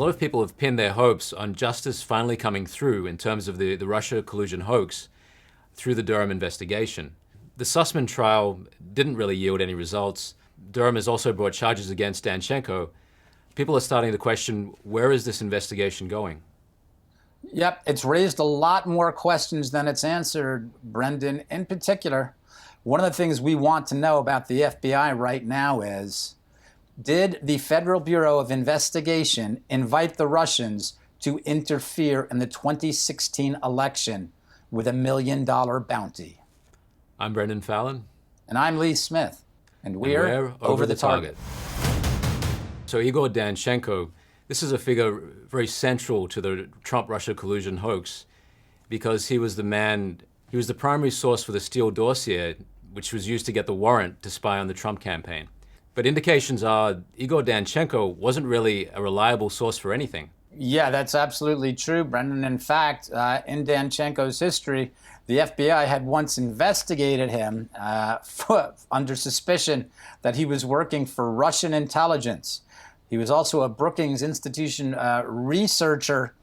lot of people have pinned their hopes on justice finally coming through in terms of the Russia collusion hoax through the Durham investigation. The Sussman trial didn't really yield any results. Durham has also brought charges against Danchenko. People are starting to question, where is this investigation going? Yep, it's raised a lot more questions than it's answered, Brendon. In particular, one of the things we want to know about the FBI right now is, did the Federal Bureau of Investigation invite the Russians to interfere in the 2016 election with $1 million bounty? I'm Brendan Fallon. And I'm Lee Smith. And we're over the target. So Igor Danchenko, this is a figure very central to the Trump-Russia collusion hoax because he was the primary source for the Steele dossier, which was used to get the warrant to spy on the Trump campaign. But indications are Igor Danchenko wasn't really a reliable source for anything. Yeah, that's absolutely true, Brendon. In fact, in Danchenko's history, the FBI had once investigated him under suspicion that he was working for Russian intelligence. He was also a Brookings Institution researcher,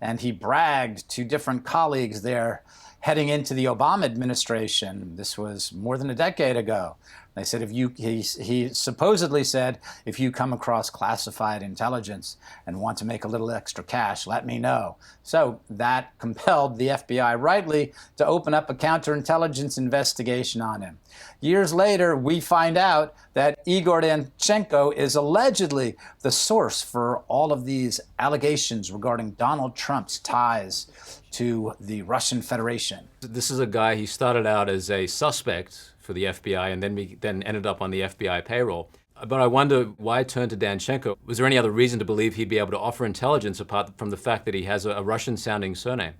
and he bragged to different colleagues there heading into the Obama administration. This was more than a decade ago. They said, he supposedly said, if you come across classified intelligence and want to make a little extra cash, let me know. So that compelled the FBI rightly to open up a counterintelligence investigation on him. Years later, we find out that Igor Danchenko is allegedly the source for all of these allegations regarding Donald Trump's ties to the Russian Federation. This is a guy, he started out as a suspect for the FBI and then ended up on the FBI payroll. But I wonder why turn to Danchenko? Was there any other reason to believe he'd be able to offer intelligence apart from the fact that he has a Russian-sounding surname?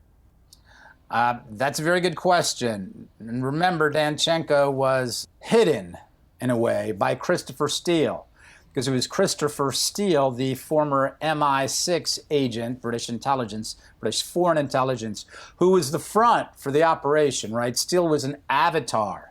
That's a very good question. And remember, Danchenko was hidden, in a way, by Christopher Steele, because it was Christopher Steele, the former MI6 agent, British intelligence, British foreign intelligence, who was the front for the operation, right? Steele was an avatar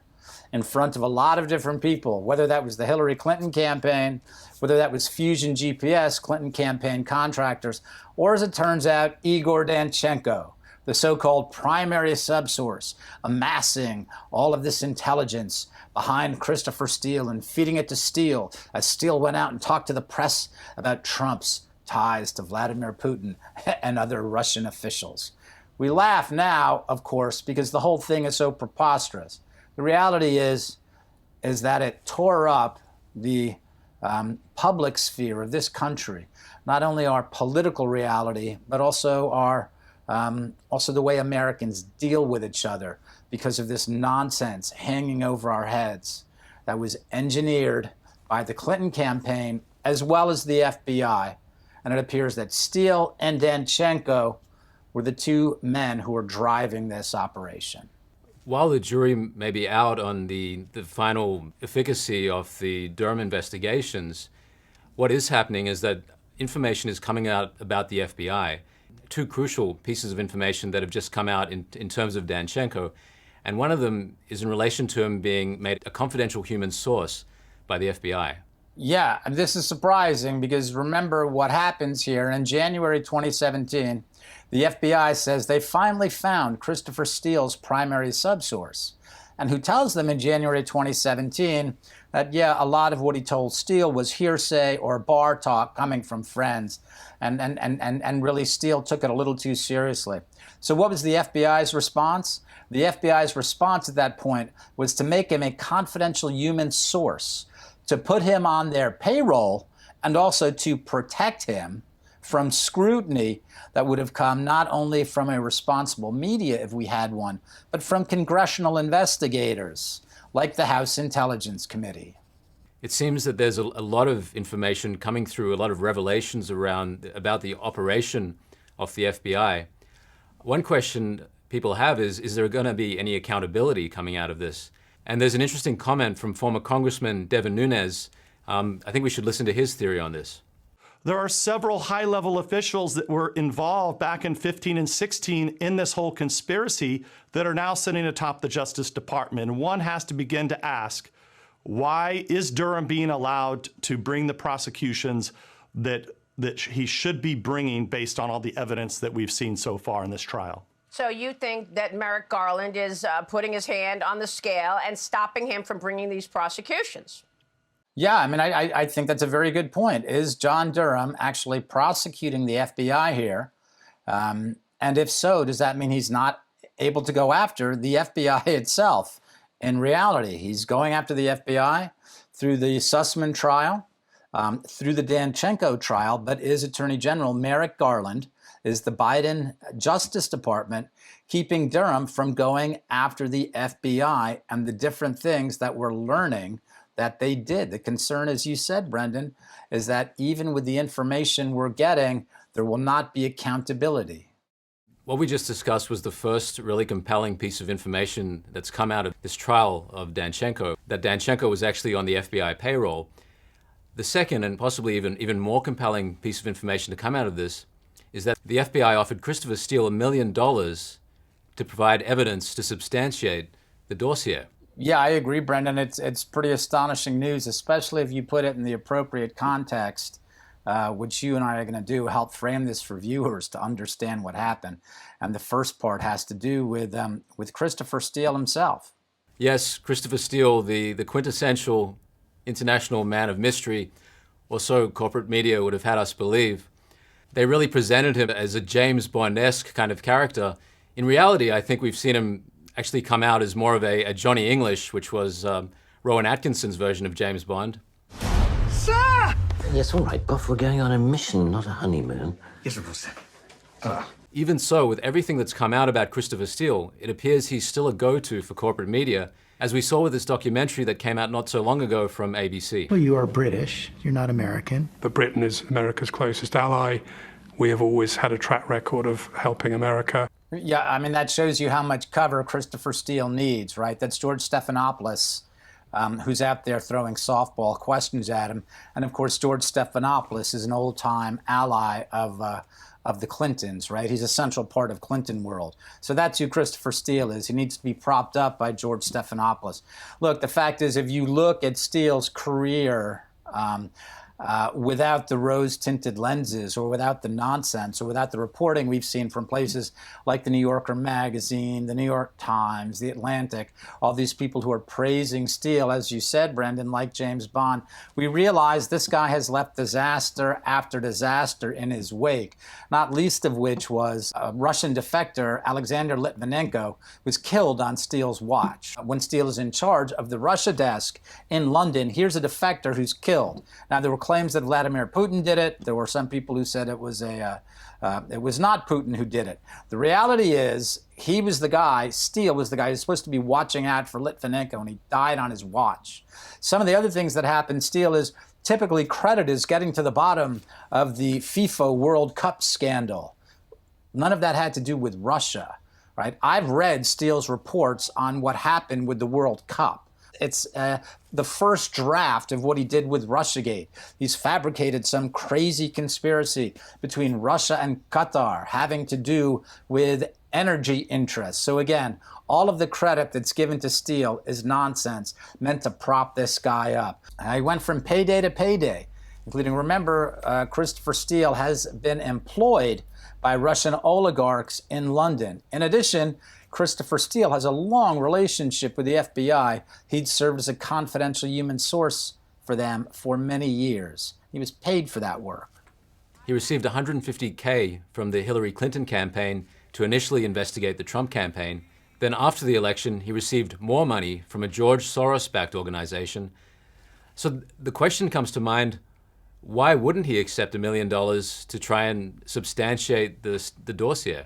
in front of a lot of different people, whether that was the Hillary Clinton campaign, whether that was Fusion GPS, Clinton campaign contractors, or as it turns out, Igor Danchenko, the so-called primary subsource, amassing all of this intelligence behind Christopher Steele and feeding it to Steele as Steele went out and talked to the press about Trump's ties to Vladimir Putin and other Russian officials. We laugh now, of course, because the whole thing is so preposterous. The reality is that it tore up the public sphere of this country, not only our political reality, but also also the way Americans deal with each other because of this nonsense hanging over our heads that was engineered by the Clinton campaign as well as the FBI. And it appears that Steele and Danchenko were the two men who were driving this operation. While the jury may be out on the final efficacy of the Durham investigations, what is happening is that information is coming out about the FBI. Two crucial pieces of information that have just come out in terms of Danchenko, and one of them is in relation to him being made a confidential human source by the FBI. Yeah, and this is surprising because remember what happens here. In January 2017, the FBI says they finally found Christopher Steele's primary subsource, and who tells them in January 2017 that, yeah, a lot of what he told Steele was hearsay or bar talk coming from friends, and really Steele took it a little too seriously. So what was the FBI's response? The FBI's response at that point was to make him a confidential human source, to put him on their payroll, and also to protect him from scrutiny that would have come not only from a responsible media, if we had one, but from congressional investigators like the House Intelligence Committee. It seems that there's a lot of information coming through, a lot of revelations about the operation of the FBI. One question people have is there going to be any accountability coming out of this? And there's an interesting comment from former Congressman Devin Nunes. I think we should listen to his theory on this. There are several high-level officials that were involved back in 15 and 16 in this whole conspiracy that are now sitting atop the Justice Department. And one has to begin to ask, why is Durham being allowed to bring the prosecutions that that he should be bringing based on all the evidence that we've seen so far in this trial. So you think that Merrick Garland is putting his hand on the scale and stopping him from bringing these prosecutions? Yeah, I mean, I think that's a very good point. Is John Durham actually prosecuting the FBI here? And if so, does that mean he's not able to go after the FBI itself? In reality, he's going after the FBI through the Sussman trial, through the Danchenko trial, but is Attorney General Merrick Garland, is the Biden Justice Department keeping Durham from going after the FBI and the different things that we're learning that they did. The concern, as you said, Brendon, is that even with the information we're getting, there will not be accountability. What we just discussed was the first really compelling piece of information that's come out of this trial of Danchenko, that Danchenko was actually on the FBI payroll. The second, and possibly even more compelling piece of information to come out of this, is that the FBI offered Christopher Steele $1 million to provide evidence to substantiate the dossier. Yeah, I agree, Brendon. It's pretty astonishing news, especially if you put it in the appropriate context, which you and I are going to do, help frame this for viewers to understand what happened. And the first part has to do with Christopher Steele himself. Yes, Christopher Steele, the quintessential international man of mystery, or so corporate media would have had us believe. They really presented him as a James Bond-esque kind of character. In reality, I think we've seen him actually come out as more of a Johnny English, which was Rowan Atkinson's version of James Bond. Sir! Yes, all right, Buff, we're going on a mission, not a honeymoon. Yes, of course, sir. Even so, with everything that's come out about Christopher Steele, it appears he's still a go-to for corporate media, as we saw with this documentary that came out not so long ago from ABC. Well, you are British. You're not American. But Britain is America's closest ally. We have always had a track record of helping America. Yeah, I mean, that shows you how much cover Christopher Steele needs, right? That's George Stephanopoulos, who's out there throwing softball questions at him. And of course, George Stephanopoulos is an old-time ally of the Clintons, right? He's a central part of Clinton world. So that's who Christopher Steele is. He needs to be propped up by George Stephanopoulos. Look, the fact is, if you look at Steele's career, without the rose-tinted lenses or without the nonsense or without the reporting we've seen from places like the New Yorker magazine, the New York Times, the Atlantic, all these people who are praising Steele, as you said, Brendon, like James Bond, we realize this guy has left disaster after disaster in his wake, not least of which was a Russian defector, Alexander Litvinenko, was killed on Steele's watch. When Steele is in charge of the Russia desk in London, here's a defector who's killed. Now, there were claims that Vladimir Putin did it. There were some people who said it was not Putin who did it. The reality is, he was the guy, Steele was the guy who's supposed to be watching out for Litvinenko, and he died on his watch. Some of the other things that happened, Steele is typically credited as getting to the bottom of the FIFA World Cup scandal. None of that had to do with Russia, right? I've read Steele's reports on what happened with the World Cup. It's the first draft of what he did with Russiagate. He's fabricated some crazy conspiracy between Russia and Qatar having to do with energy interests. So again, all of the credit that's given to Steele is nonsense, meant to prop this guy up. He went from payday to payday, including, remember, Christopher Steele has been employed by Russian oligarchs in London. In addition, Christopher Steele has a long relationship with the FBI. He'd served as a confidential human source for them for many years. He was paid for that work. He received $150K from the Hillary Clinton campaign to initially investigate the Trump campaign. Then after the election, he received more money from a George Soros-backed organization. So the question comes to mind, why wouldn't he accept $1 million to try and substantiate the dossier?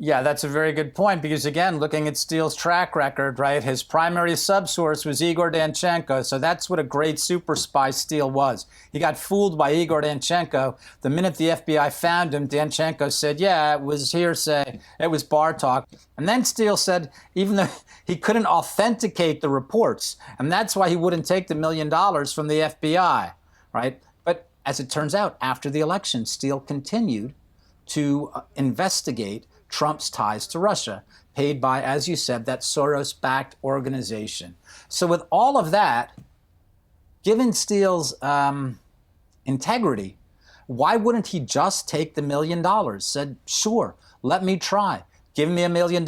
Yeah, that's a very good point, because again, looking at Steele's track record, right, his primary subsource was Igor Danchenko, so that's what a great super spy Steele was. He got fooled by Igor Danchenko. The minute the FBI found him, Danchenko said, yeah, it was hearsay, it was bar talk. And then Steele said, even though he couldn't authenticate the reports, and that's why he wouldn't take the $1 million from the FBI, right? But as it turns out, after the election, Steele continued to investigate Trump's ties to Russia, paid by, as you said, that Soros-backed organization. So with all of that, given Steele's integrity, Why wouldn't he just take the $1 million? Said, sure, let me try. Give me $1 million.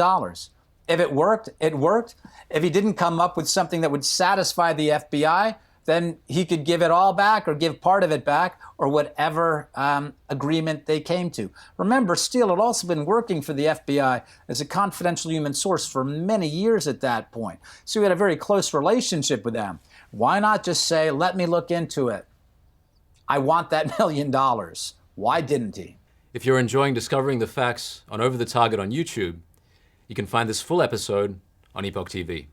If it worked, it worked. If he didn't come up with something that would satisfy the FBI, then he could give it all back or give part of it back or whatever agreement they came to. Remember, Steele had also been working for the FBI as a confidential human source for many years at that point. So he had a very close relationship with them. Why not just say, let me look into it? I want that $1 million. Why didn't he? If you're enjoying discovering the facts on Over the Target on YouTube, you can find this full episode on Epoch TV.